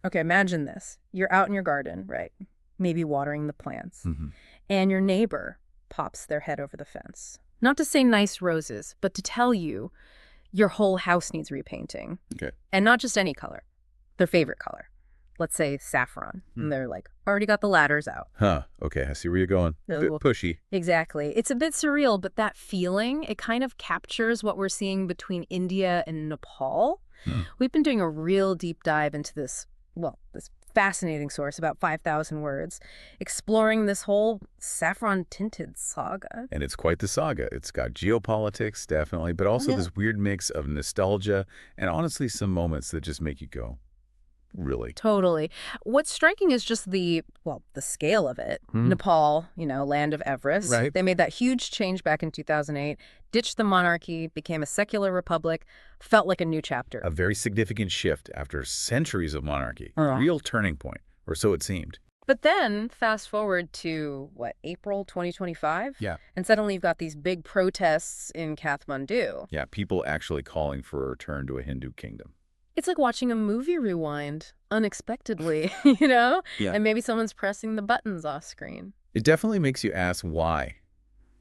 Okay, imagine this. You're out in your garden, right? Maybe watering the plants. And your neighbor pops their head over the fence. Not to say nice roses, but to tell you your whole house needs repainting. Okay. And not just any color, their favorite color. Let's say saffron. And they're like, already got the ladders out. Huh. Okay, I see where you're going. Bit pushy. Exactly. It's a bit surreal, but that feeling, it kind of captures what we're seeing between India and Nepal. We've been doing a real deep dive into this fascinating source, about 5,000 words, exploring this whole saffron-tinted saga. And it's quite the saga. It's got geopolitics, definitely, but also this weird mix of nostalgia and honestly some moments that just make you go, really? Totally. What's striking is just the scale of it. Nepal, land of Everest. Right. They made that huge change back in 2008, ditched the monarchy, became a secular republic, felt like a new chapter. A very significant shift after centuries of monarchy. Real turning point, or so it seemed. But then, fast forward to, April 2025? Yeah. And suddenly you've got these big protests in Kathmandu. Yeah, people actually calling for a return to a Hindu kingdom. It's like watching a movie rewind unexpectedly, Yeah. And maybe someone's pressing the buttons off screen. It definitely makes you ask why.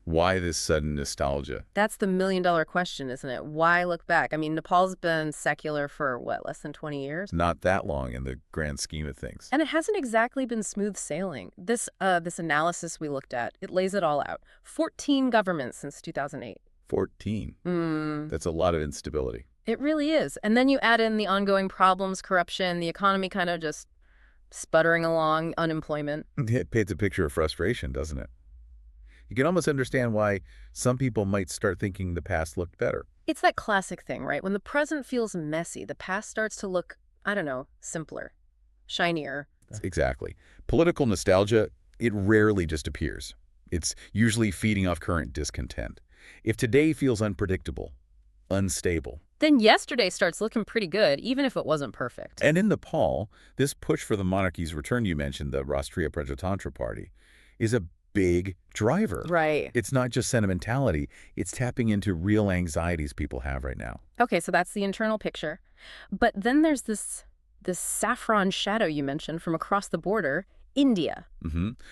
Why this sudden nostalgia? That's the million-dollar question, isn't it? Why look back? I mean, Nepal's been secular for, less than 20 years? Not that long in the grand scheme of things. And it hasn't exactly been smooth sailing. This analysis we looked at, it lays it all out. 14 governments since 2008. 14? That's a lot of instability. It really is. And then you add in the ongoing problems, corruption, the economy kind of just sputtering along, unemployment. It paints a picture of frustration, doesn't it? You can almost understand why some people might start thinking the past looked better. It's that classic thing, right? When the present feels messy, the past starts to look, simpler, shinier. Exactly. Political nostalgia, it rarely just appears. It's usually feeding off current discontent. If today feels unpredictable, unstable, then yesterday starts looking pretty good, even if it wasn't perfect. And in Nepal, this push for the monarchy's return you mentioned, the Rashtriya Prajatantra Party, is a big driver. Right. It's not just sentimentality. It's tapping into real anxieties people have right now. Okay, so that's the internal picture. But then there's this saffron shadow you mentioned from across the border, India.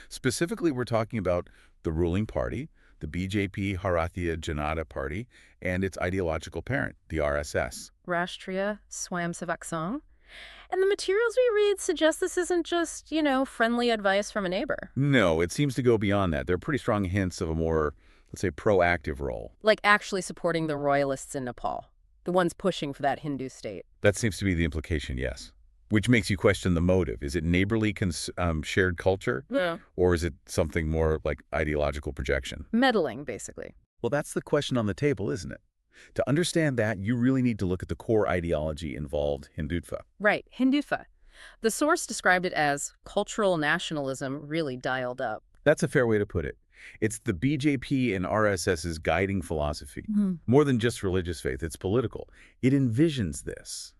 Specifically, we're talking about the ruling party, the BJP Bharatiya Janata Party, and its ideological parent, the RSS. Rashtriya Swayamsevak Sangh. And the materials we read suggest this isn't just, friendly advice from a neighbor. No, it seems to go beyond that. There are pretty strong hints of a more, let's say, proactive role. Like actually supporting the Royalists in Nepal, the ones pushing for that Hindu state. That seems to be the implication, yes. Which makes you question the motive. Is it neighborly shared culture? Yeah. Or is it something more like ideological projection? Meddling, basically. Well, that's the question on the table, isn't it? To understand that, you really need to look at the core ideology involved, Hindutva. Right, Hindutva. The source described it as cultural nationalism really dialed up. That's a fair way to put it. It's the BJP and RSS's guiding philosophy. More than just religious faith, it's political. It envisions this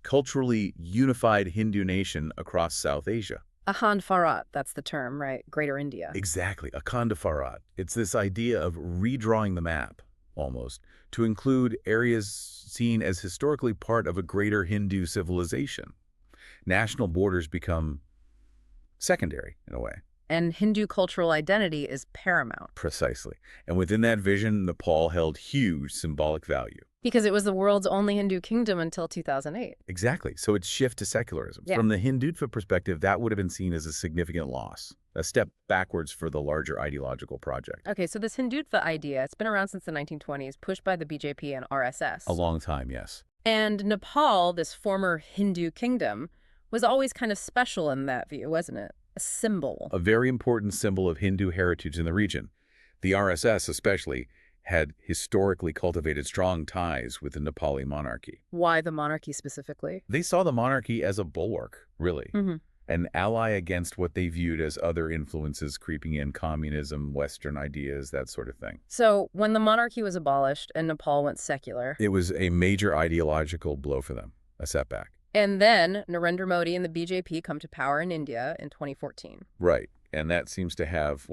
culturally unified Hindu nation across South Asia. Akhand Bharat, that's the term, right? Greater India. Exactly, Akhand Bharat. It's this idea of redrawing the map, almost, to include areas seen as historically part of a greater Hindu civilization. National borders become secondary, in a way. And Hindu cultural identity is paramount. Precisely. And within that vision, Nepal held huge symbolic value. Because it was the world's only Hindu kingdom until 2008. Exactly. So its shift to secularism. Yeah. From the Hindutva perspective, that would have been seen as a significant loss, a step backwards for the larger ideological project. Okay, so this Hindutva idea, it's been around since the 1920s, pushed by the BJP and RSS. A long time, yes. And Nepal, this former Hindu kingdom, was always kind of special in that view, wasn't it? A symbol. A very important symbol of Hindu heritage in the region. The RSS especially had historically cultivated strong ties with the Nepali monarchy. Why the monarchy specifically? They saw the monarchy as a bulwark, really. An ally against what they viewed as other influences creeping in, communism, Western ideas, that sort of thing. So when the monarchy was abolished and Nepal went secular... It was a major ideological blow for them, a setback. And then Narendra Modi and the BJP come to power in India in 2014. Right. And that seems to have,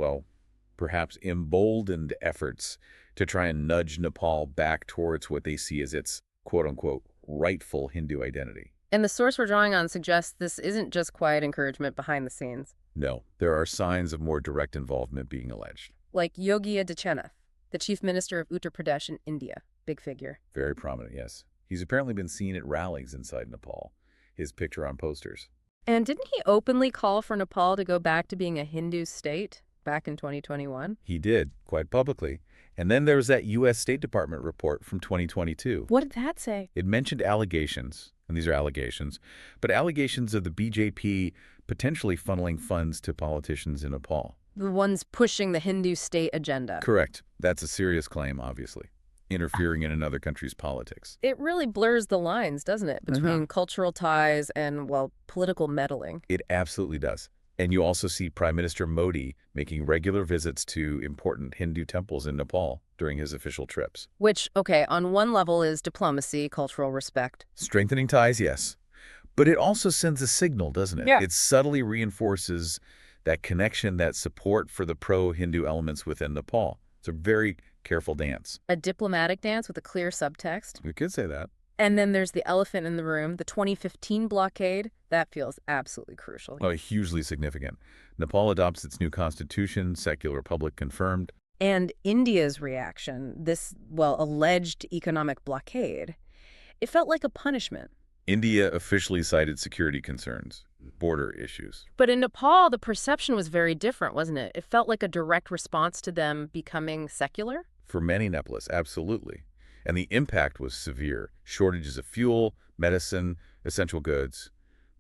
perhaps emboldened efforts to try and nudge Nepal back towards what they see as its, quote-unquote, rightful Hindu identity. And the source we're drawing on suggests this isn't just quiet encouragement behind the scenes. No, there are signs of more direct involvement being alleged. Like Yogi Adityanath, the chief minister of Uttar Pradesh in India. Big figure. Very prominent, yes. He's apparently been seen at rallies inside Nepal. His picture on posters. And didn't he openly call for Nepal to go back to being a Hindu state back in 2021? He did, quite publicly. And then there was that U.S. State Department report from 2022. What did that say? It mentioned allegations, and these are allegations, but allegations of the BJP potentially funneling funds to politicians in Nepal. The ones pushing the Hindu state agenda. Correct. That's a serious claim, obviously. Interfering in another country's politics. It really blurs the lines, doesn't it, between cultural ties and, well, political meddling. It absolutely does. And you also see Prime Minister Modi making regular visits to important Hindu temples in Nepal during his official trips. Which, okay, on one level is diplomacy, cultural respect. Strengthening ties, yes. But it also sends a signal, doesn't it? Yeah. It subtly reinforces that connection, that support for the pro-Hindu elements within Nepal. It's a very careful dance. A diplomatic dance with a clear subtext. We could say that. And then there's the elephant in the room, the 2015 blockade. That feels absolutely crucial. Oh, hugely significant. Nepal adopts its new constitution, secular republic confirmed. And India's reaction, this, well, alleged economic blockade, it felt like a punishment. India officially cited security concerns, border issues. But in Nepal, the perception was very different, wasn't it? It felt like a direct response to them becoming secular. For many Nepalis, absolutely. And the impact was severe. Shortages of fuel, medicine, essential goods.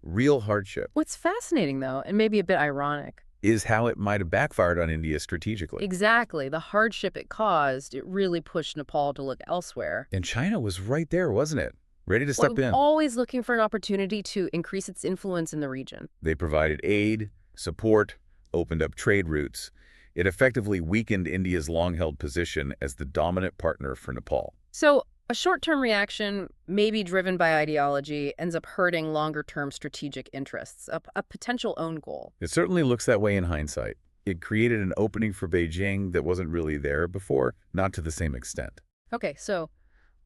Real hardship. What's fascinating, though, and maybe a bit ironic, is how it might have backfired on India strategically. Exactly. The hardship it caused, it really pushed Nepal to look elsewhere. And China was right there, wasn't it? Ready to step in. Always looking for an opportunity to increase its influence in the region. They provided aid, support, opened up trade routes. It effectively weakened India's long-held position as the dominant partner for Nepal. So a short-term reaction, maybe driven by ideology, ends up hurting longer-term strategic interests, a potential own goal. It certainly looks that way in hindsight. It created an opening for Beijing that wasn't really there before, not to the same extent. Okay, so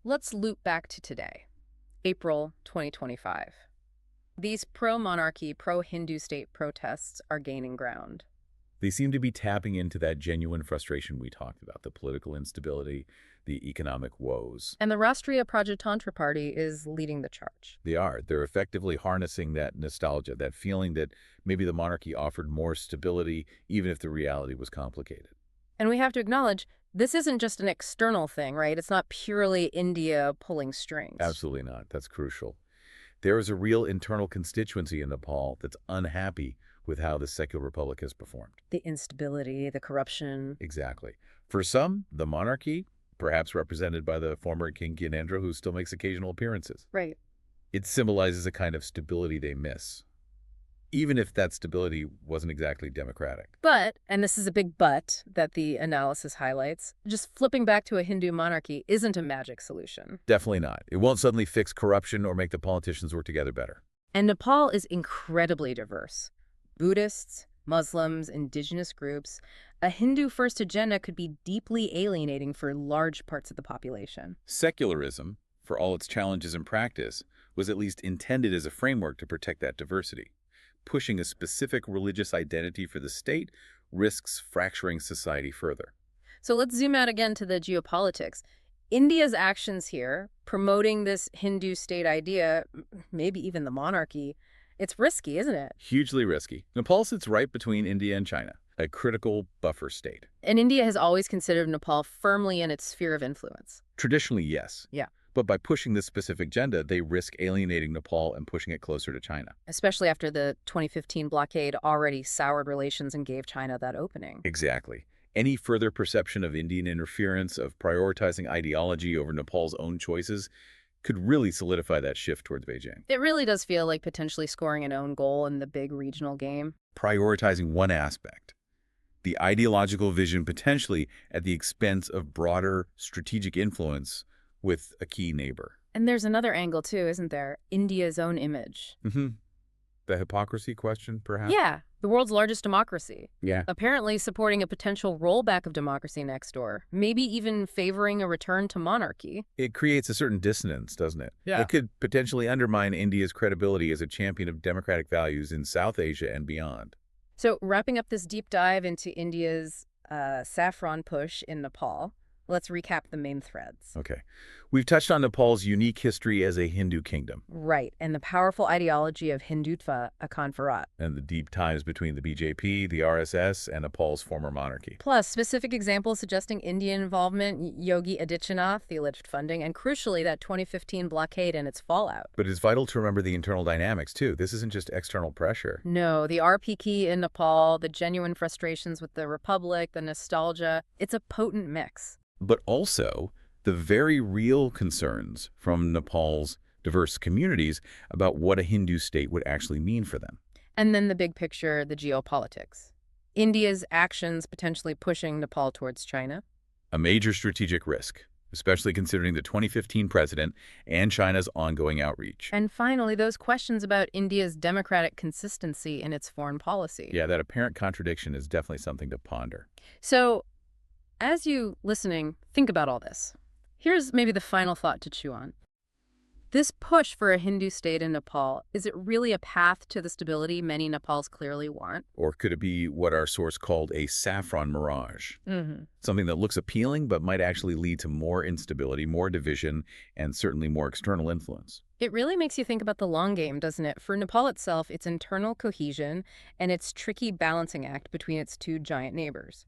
let's loop back to today, April 2025. These pro-monarchy, pro-Hindu state protests are gaining ground. They seem to be tapping into that genuine frustration we talked about, the political instability, the economic woes. And the Rashtriya Prajatantra Party is leading the charge. They are. They're effectively harnessing that nostalgia, that feeling that maybe the monarchy offered more stability, even if the reality was complicated. And we have to acknowledge, this isn't just an external thing, right? It's not purely India pulling strings. Absolutely not. That's crucial. There is a real internal constituency in Nepal that's unhappy with how the secular republic has performed. The instability, the corruption. Exactly. For some, the monarchy, perhaps represented by the former King Gyanendra, who still makes occasional appearances. Right. It symbolizes a kind of stability they miss, even if that stability wasn't exactly democratic. But, and this is a big but that the analysis highlights, just flipping back to a Hindu monarchy isn't a magic solution. Definitely not. It won't suddenly fix corruption or make the politicians work together better. And Nepal is incredibly diverse. Buddhists, Muslims, indigenous groups. A Hindu-first agenda could be deeply alienating for large parts of the population. Secularism, for all its challenges in practice, was at least intended as a framework to protect that diversity. Pushing a specific religious identity for the state risks fracturing society further. So let's zoom out again to the geopolitics. India's actions here, promoting this Hindu state idea, maybe even the monarchy, it's risky, isn't it? Hugely risky. Nepal sits right between India and China, a critical buffer state. And India has always considered Nepal firmly in its sphere of influence. Traditionally, yes. Yeah. But by pushing this specific agenda, they risk alienating Nepal and pushing it closer to China. Especially after the 2015 blockade already soured relations and gave China that opening. Exactly. Any further perception of Indian interference, of prioritizing ideology over Nepal's own choices, could really solidify that shift towards Beijing. It really does feel like potentially scoring an own goal in the big regional game. Prioritizing one aspect, the ideological vision potentially at the expense of broader strategic influence with a key neighbor. And there's another angle too, isn't there? India's own image. The hypocrisy question, perhaps? Yeah, the world's largest democracy. Yeah. Apparently supporting a potential rollback of democracy next door, maybe even favoring a return to monarchy. It creates a certain dissonance, doesn't it? Yeah. It could potentially undermine India's credibility as a champion of democratic values in South Asia and beyond. So wrapping up this deep dive into India's saffron push in Nepal, let's recap the main threads. Okay. We've touched on Nepal's unique history as a Hindu kingdom. Right, and the powerful ideology of Hindutva, a Conferat. And the deep ties between the BJP, the RSS, and Nepal's former monarchy. Plus, specific examples suggesting Indian involvement, Yogi Adityanath, the alleged funding, and crucially, that 2015 blockade and its fallout. But it's vital to remember the internal dynamics, too. This isn't just external pressure. No, the RPK in Nepal, the genuine frustrations with the republic, the nostalgia, it's a potent mix. But also the very real concerns from Nepal's diverse communities about what a Hindu state would actually mean for them. And then the big picture, the geopolitics. India's actions potentially pushing Nepal towards China. A major strategic risk, especially considering the 2015 president and China's ongoing outreach. And finally, those questions about India's democratic consistency in its foreign policy. Yeah, that apparent contradiction is definitely something to ponder. So, as you listening, think about all this. Here's maybe the final thought to chew on. This push for a Hindu state in Nepal, is it really a path to the stability many Nepals clearly want? Or could it be what our source called a saffron mirage? Something that looks appealing but might actually lead to more instability, more division, and certainly more external influence. It really makes you think about the long game, doesn't it? For Nepal itself, its internal cohesion and its tricky balancing act between its two giant neighbors.